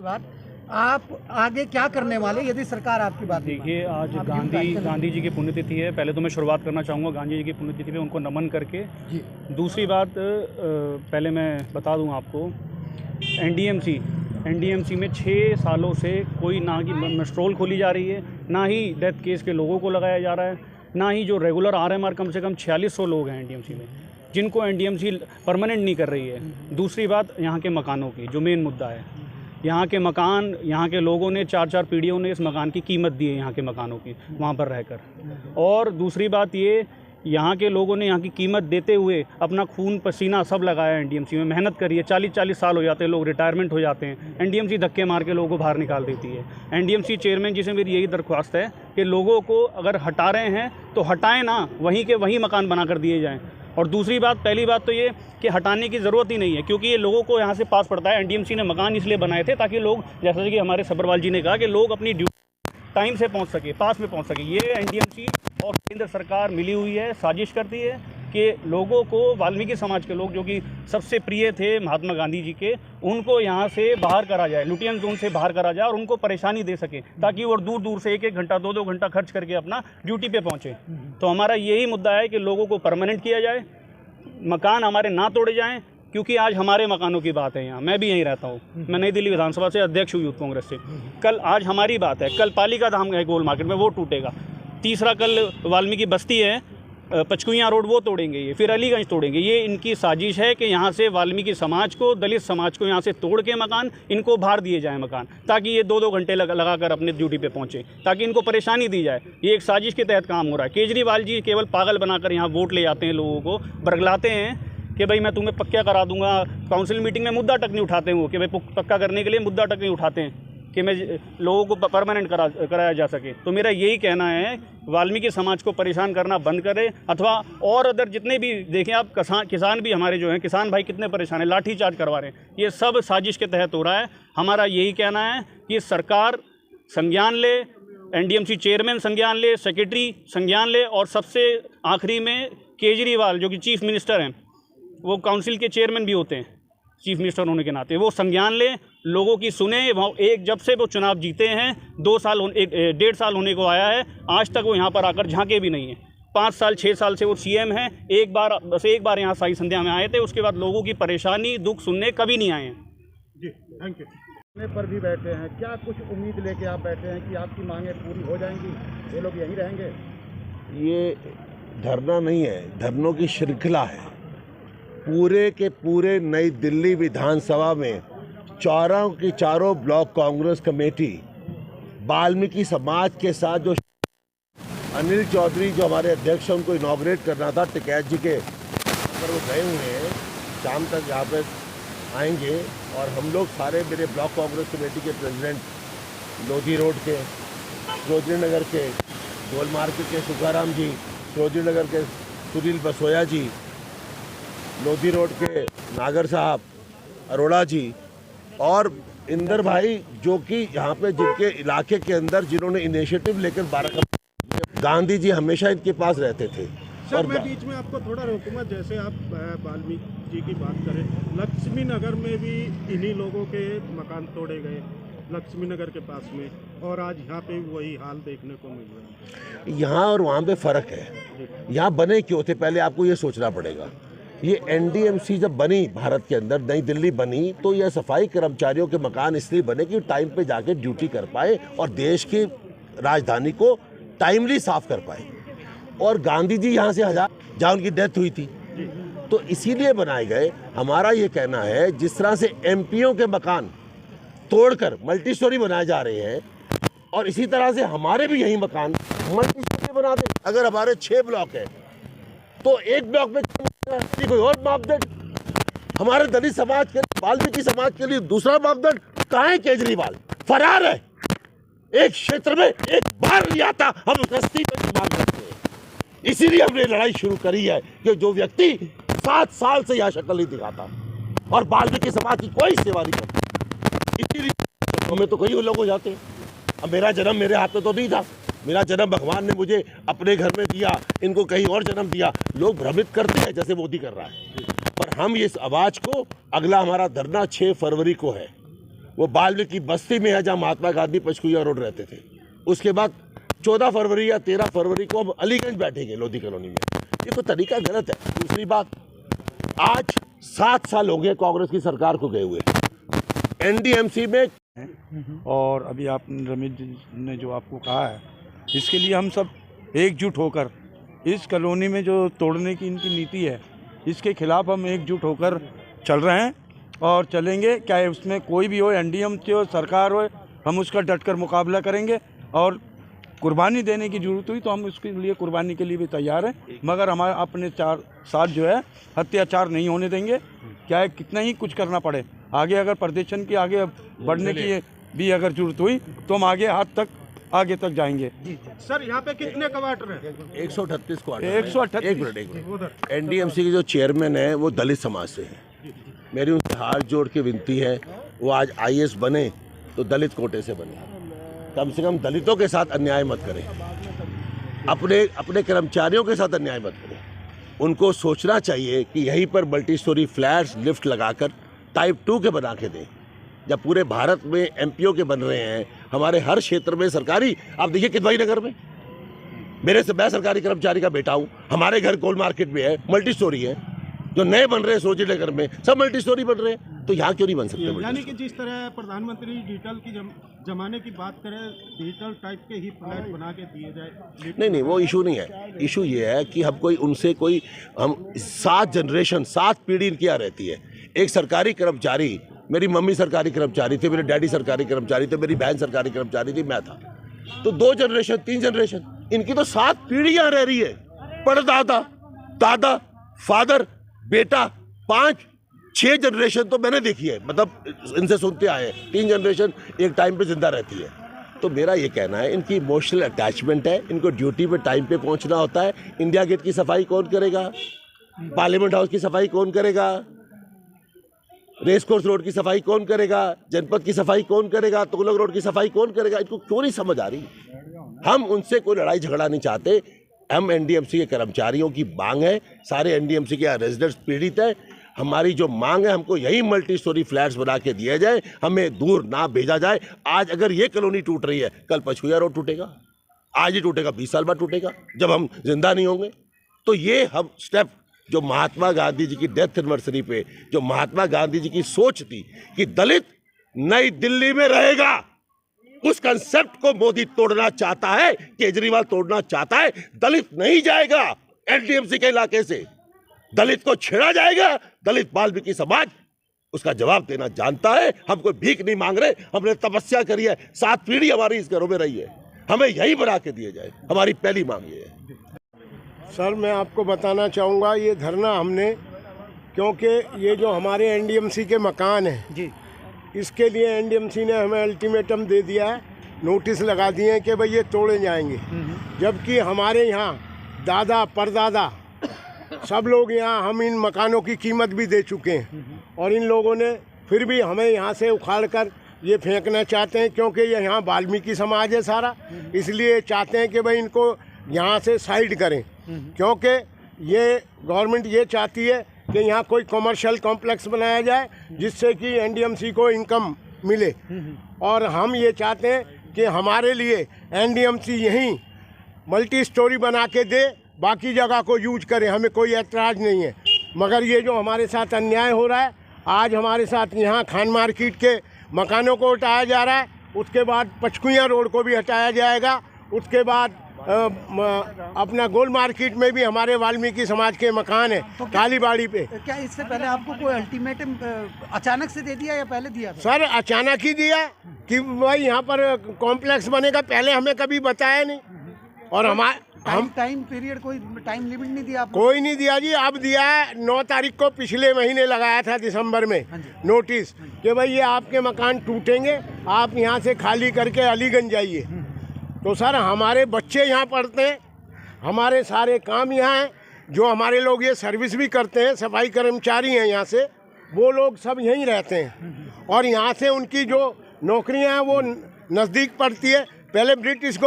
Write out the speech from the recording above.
बात आप आगे क्या करने वाले यदि सरकार आपकी बात देखिए, आज गांधी जी की पुण्यतिथि है। पहले तो मैं शुरुआत करना चाहूँगा गांधी जी की पुण्यतिथि पे उनको नमन करके। दूसरी बात, पहले मैं बता दूं आपको, एनडीएमसी में 6 सालों से कोई ना की मस्ट्रोल खोली जा रही है, ना ही डेथ केस के लोगों को लगाया जा रहा है, ना ही जो रेगुलर आरएमआर कम से कम 4600 लोग हैं एनडीएमसी में, जिनको एनडीएमसी परमानेंट नहीं कर रही है। दूसरी बात, यहाँ के मकानों की जो मेन मुद्दा है, यहाँ के मकान, यहाँ के लोगों ने 4-4 पीढ़ियों ने इस मकान की कीमत दी है यहाँ के मकानों की, वहाँ पर रहकर। और दूसरी बात ये, यहाँ के लोगों ने यहाँ की कीमत देते हुए अपना खून पसीना सब लगाया एनडीएमसी में, मेहनत करी है। 40-40 साल हो जाते हैं, लोग रिटायरमेंट हो जाते हैं, एनडीएमसी धक्के मार के लोगों को बाहर निकाल देती है। एनडीएमसी चेयरमैन जी से मेरी यही दरख्वास्त है कि लोगों को अगर हटा रहे हैं तो हटाएं ना, वहीं के वहीं मकान बना कर दिए जाएँ। और दूसरी बात, पहली बात तो ये कि हटाने की ज़रूरत ही नहीं है, क्योंकि ये लोगों को यहाँ से पास पड़ता है। एनडीएमसी ने मकान इसलिए बनाए थे ताकि लोग, जैसा कि हमारे सब्बरवाल जी ने कहा, कि लोग अपनी ड्यूटी टाइम से पहुँच सके, पास में पहुँच सके। ये एनडीएमसी और केंद्र सरकार मिली हुई है, साजिश करती है कि लोगों को, वाल्मीकि समाज के लोग जो कि सबसे प्रिय थे महात्मा गांधी जी के, उनको यहाँ से बाहर करा जाए, लुटियन जोन से बाहर करा जाए और उनको परेशानी दे सके, ताकि वो दूर दूर से 1-1 घंटा 2-2 घंटा खर्च करके अपना ड्यूटी पे पहुँचे। तो हमारा यही मुद्दा है कि लोगों को परमानेंट किया जाए, मकान हमारे ना तोड़े जाएं, क्योंकि आज हमारे मकानों की बात है। यहाँ मैं भी यहीं रहता हूँ, मैं नई दिल्ली विधानसभा से अध्यक्ष हूँ यूथ कांग्रेस से। कल आज हमारी बात है, कल पालिका धाम है गोल मार्केट में, वो टूटेगा। तीसरा, कल वाल्मीकि बस्ती है, पचकुइयाँ रोड, वो तोड़ेंगे ये, फिर अलीगंज तोड़ेंगे। ये इनकी साजिश है कि यहाँ से वाल्मीकि समाज को, दलित समाज को यहाँ से तोड़ के मकान, इनको बाहर दिए जाए मकान, ताकि ये 2-2 घंटे लगा कर अपने ड्यूटी पे पहुँचे, ताकि इनको परेशानी दी जाए। ये एक साजिश के तहत काम हो रहा है। केजरीवाल जी केवल पागल बनाकर यहाँ वोट ले जाते हैं, लोगों को बरगलाते हैं कि भाई मैं तुम्हें पक्का करा दूंगा। काउंसिल मीटिंग में मुद्दा तक नहीं उठाते हैं वो, कि भाई पक्का करने के लिए मुद्दा तक नहीं उठाते हैं कि मैं लोगों को परमानेंट कराया जा सके। तो मेरा यही कहना है, वाल्मीकि समाज को परेशान करना बंद करें, अथवा और अदर जितने भी देखें आप, किसान भी हमारे जो हैं, किसान भाई कितने परेशान हैं, लाठी चार्ज करवा रहे हैं। ये सब साजिश के तहत हो रहा है। हमारा यही कहना है कि सरकार संज्ञान ले, एनडीएमसी चेयरमैन संज्ञान ले, सेक्रेटरी संज्ञान ले, और सबसे आखिरी में केजरीवाल जो कि चीफ मिनिस्टर हैं, वो काउंसिल के चेयरमैन भी होते हैं चीफ मिनिस्टर होने के नाते, वो संज्ञान ले, लोगों की सुने। जब से वो चुनाव जीते हैं 1.5 साल होने को आया है, आज तक वो यहाँ पर आकर झांके भी नहीं है। 5 साल 6 साल से वो सीएम हैं, बस एक बार यहाँ साई संध्या में आए थे, उसके बाद लोगों की परेशानी दुख सुनने कभी नहीं आए हैं। जी, थैंक यू। पर भी बैठे हैं, क्या कुछ उम्मीद लेके आप बैठे हैं कि आपकी मांगें पूरी हो जाएंगी, ये लोग यहीं रहेंगे? ये धरना नहीं है, धरनों की श्रृंखला है। पूरे के पूरे नई दिल्ली विधानसभा में चारों की चारों ब्लॉक कांग्रेस कमेटी वाल्मीकि समाज के साथ, जो अनिल चौधरी जो हमारे अध्यक्ष हैं, उनको इनॉग्रेट करना था टिकैत जी के, पर वो गए हुए हैं, शाम तक यहाँ पे आएंगे। और हम लोग सारे, मेरे ब्लॉक कांग्रेस कमेटी के प्रेसिडेंट लोधी रोड के, चौधरी नगर के गोल मार्केट के सुखाराम जी, चौधरी नगर के सुनील बसोया जी, लोधी रोड के नागर साहब, अरोड़ा जी, और इंदर भाई, जो कि यहाँ पे जिनके इलाके के अंदर जिन्होंने इनिशिएटिव लेकर 12 गांधी जी हमेशा इनके पास रहते थे। सर, मैं बीच में आपको थोड़ा रोकूंगा। जैसे आप वाल्मीकि जी की बात करें, लक्ष्मी नगर में भी इन्हीं लोगों के मकान तोड़े गए, लक्ष्मी नगर के पास में, और आज यहाँ पे वही हाल देखने को मिल रहा है। यहाँ और वहाँ पे फ़र्क है। यहाँ बने क्यों थे, पहले आपको ये सोचना पड़ेगा। ये एनडीएमसी जब बनी भारत के अंदर, नई दिल्ली बनी, तो यह सफाई कर्मचारियों के मकान इसलिए बने कि टाइम पे जाके ड्यूटी कर पाए और देश की राजधानी को टाइमली साफ कर पाए। और गांधी जी यहाँ से जहाँ उनकी डेथ हुई थी, तो इसीलिए बनाए गए। हमारा ये कहना है, जिस तरह से एमपीओ के मकान तोड़कर मल्टी स्टोरी बनाए जा रहे हैं, और इसी तरह से हमारे भी यही मकान मल्टी स्टोरी बना दें। अगर हमारे 6 ब्लॉक है तो एक ब्लॉक में कोई और मापदंड, हमारे दलित समाज के, वाल्मीकि समाज के लिए दूसरा मापदंड। कहाँ है केजरीवाल? फरार है। एक क्षेत्र में एक बार नहीं आता, हम इस्तीफे की मांग करते हैं। इसीलिए हमने लड़ाई शुरू करी है कि जो व्यक्ति 7 साल से यह शक्ल नहीं दिखाता और वाल्मीकि समाज की कोई सेवा नहीं करता, इसीलिए हमें तो कई लोग हो जाते हैं। अब मेरा जन्म मेरे हाथ में तो नहीं था, मेरा जन्म भगवान ने मुझे अपने घर में दिया, इनको कहीं और जन्म दिया। लोग भ्रमित करते हैं जैसे मोदी कर रहा है, पर हम इस आवाज़ को, अगला हमारा धरना 6 फरवरी को है, वो वाल्मीकि बस्ती में है जहाँ महात्मा गांधी पंचकुला रोड रहते थे। उसके बाद 14 फरवरी या 13 फरवरी को हम अलीगंज बैठेंगे लोधी कॉलोनी में। ये तो तरीका गलत है। दूसरी बात, आज 7 साल हो गए कांग्रेस की सरकार को गए हुए, एनडीएमसी में। और अभी आप रमेश जी ने जो आपको कहा है, इसके लिए हम सब एकजुट होकर इस कॉलोनी में जो तोड़ने की इनकी नीति है, इसके खिलाफ हम एकजुट होकर चल रहे हैं और चलेंगे। चाहे उसमें कोई भी हो, एनडीएमसी हो, सरकार हो, हम उसका डटकर मुकाबला करेंगे। और कुर्बानी देने की ज़रूरत हुई तो हम उसके लिए कुर्बानी के लिए भी तैयार हैं, मगर हमारे अपने साथ जो है अत्याचार नहीं होने देंगे। चाहे कितना ही कुछ करना पड़े, आगे अगर प्रदर्शन की आगे बढ़ने की भी अगर जरूरत हुई तो हम आगे तक जाएंगे। सर यहाँ पे कितने क्वार्टर हैं? 138 क्वार्टर। 138। एक मिनट। एनडीएमसी के जो चेयरमैन है वो दलित समाज से है। मेरी उनसे हाथ जोड़ के विनती है, वो आज आईएएस बने तो दलित कोटे से बने। कम से कम दलितों के साथ अन्याय मत करें, अपने कर्मचारियों के साथ अन्याय मत करें। उनको सोचना चाहिए कि यहीं पर मल्टी स्टोरी फ्लैट्स लिफ्ट लगाकर टाइप 2 के बना के दें। जब पूरे भारत में एमपीओ के बन रहे हैं, हमारे हर क्षेत्र में सरकारी, आप देखिए किदवाई नगर में मैं सरकारी कर्मचारी का बेटा हूँ, हमारे घर गोल मार्केट में है, मल्टी स्टोरी है। जो नए बन रहे हैं सोजी नगर में सब मल्टी स्टोरी बन रहे हैं, तो यहाँ क्यों नहीं बन सकते? यानी कि जिस तरह प्रधानमंत्री डिजिटल की जमाने की बात करें, डिजिटल टाइप के ही फ्लैट बना के दिए जाए। नहीं, वो इशू नहीं है। इशू ये है कि हम 7 जनरेशन 7 पीढ़ी इनकी यहाँ रहती है। एक सरकारी कर्मचारी, मेरी मम्मी सरकारी कर्मचारी थे, मेरे डैडी सरकारी कर्मचारी थे, मेरी बहन सरकारी कर्मचारी थी, मैं था। तो 2 जनरेशन 3 जनरेशन, इनकी तो 7 पीढ़ियाँ रह रही है। परदादा, दादा, फादर, बेटा, 5-6 जनरेशन तो मैंने देखी है, मतलब इनसे सुनते आए। 3 जनरेशन एक टाइम पे जिंदा रहती है। तो मेरा ये कहना है, इनकी इमोशनल अटैचमेंट है, इनको ड्यूटी पे टाइम पे पहुंचना होता है। इंडिया गेट की सफाई कौन करेगा? पार्लियामेंट हाउस की सफाई कौन करेगा? रेस कोर्स रोड की सफाई कौन करेगा? जनपद की सफाई कौन करेगा? तुगलक रोड की सफाई कौन करेगा? इनको क्यों नहीं समझ आ रही? हम उनसे कोई लड़ाई झगड़ा नहीं चाहते। हम एनडीएमसी के कर्मचारियों की मांग है, सारे एनडीएमसी के रेजिडेंट्स पीड़ित है। हमारी जो मांग है, हमको यही मल्टी स्टोरी फ्लैट्स बना के दिए जाए, हमें दूर ना भेजा जाए। आज अगर ये कॉलोनी टूट रही है, कल पंचकुला रोड टूटेगा, आज ही टूटेगा, 20 साल बाद टूटेगा, जब हम जिंदा नहीं होंगे। तो ये हम स्टेप जो महात्मा गांधी जी की डेथ एनिवर्सरी पे जो महात्मा गांधी जी की सोच थी कि दलित नई दिल्ली में रहेगा, उस कंसेप्ट को मोदी तोड़ना चाहता है, केजरीवाल तोड़ना चाहता है। दलित नहीं जाएगा एनडीएमसी के इलाके से, दलित को छेड़ा जाएगा। दलित वाल्मीकि समाज उसका जवाब देना जानता है। हम कोई भीख नहीं मांग रहे, हमने तपस्या करी है, 7 पीढ़ी हमारी इस घरों में रही है, हमें यही बना के दिए जाए, हमारी पहली मांग ये है। सर, मैं आपको बताना चाहूँगा, ये धरना हमने, क्योंकि ये जो हमारे एनडीएमसी के मकान हैं जी, इसके लिए एनडीएमसी ने हमें अल्टीमेटम दे दिया है, नोटिस लगा दिए हैं कि भाई ये तोड़े जाएंगे। जबकि हमारे यहाँ दादा परदादा सब लोग यहाँ, हम इन मकानों की कीमत भी दे चुके हैं, और इन लोगों ने फिर भी हमें यहाँ से उखाड़ कर ये फेंकना चाहते हैं, क्योंकि ये यहाँ वाल्मीकि समाज है सारा, इसलिए चाहते हैं कि भाई इनको यहाँ से साइड करें। क्योंकि ये गवर्नमेंट ये चाहती है कि यहाँ कोई कमर्शियल कॉम्प्लेक्स बनाया जाए जिससे कि एनडीएमसी को इनकम मिले, और हम ये चाहते हैं कि हमारे लिए एनडीएमसी यहीं मल्टी स्टोरी बना के दे, बाकी जगह को यूज करे, हमें कोई ऐतराज़ नहीं है। मगर ये जो हमारे साथ अन्याय हो रहा है, आज हमारे साथ यहाँ खान मार्केट के मकानों को हटाया जा रहा है, उसके बाद पंचकुला रोड को भी हटाया जाएगा, उसके बाद अपना गोल मार्केट में भी हमारे वाल्मीकि समाज के मकान है तो कालीबाड़ी पे। क्या इससे पहले आपको कोई अल्टीमेटम अचानक से दे दिया या पहले दिया था? सर, अचानक ही दिया कि भाई यहाँ पर कॉम्प्लेक्स बनेगा, पहले हमें कभी बताया नहीं। और हम टाइम पीरियड, कोई टाइम लिमिट नहीं दिया आपको? कोई नहीं दिया जी। अब दिया है 9 तारीख को, पिछले महीने लगाया था दिसंबर में नोटिस कि भाई ये आपके मकान टूटेंगे, आप यहाँ से खाली करके अलीगंज जाइए। तो सर, हमारे बच्चे यहाँ पढ़ते हैं, हमारे सारे काम यहाँ हैं, जो हमारे लोग ये सर्विस भी करते हैं, सफाई कर्मचारी हैं यहाँ से, वो लोग सब यहीं रहते हैं, और यहाँ से उनकी जो नौकरियाँ हैं वो नज़दीक पड़ती है। पहले ब्रिटिश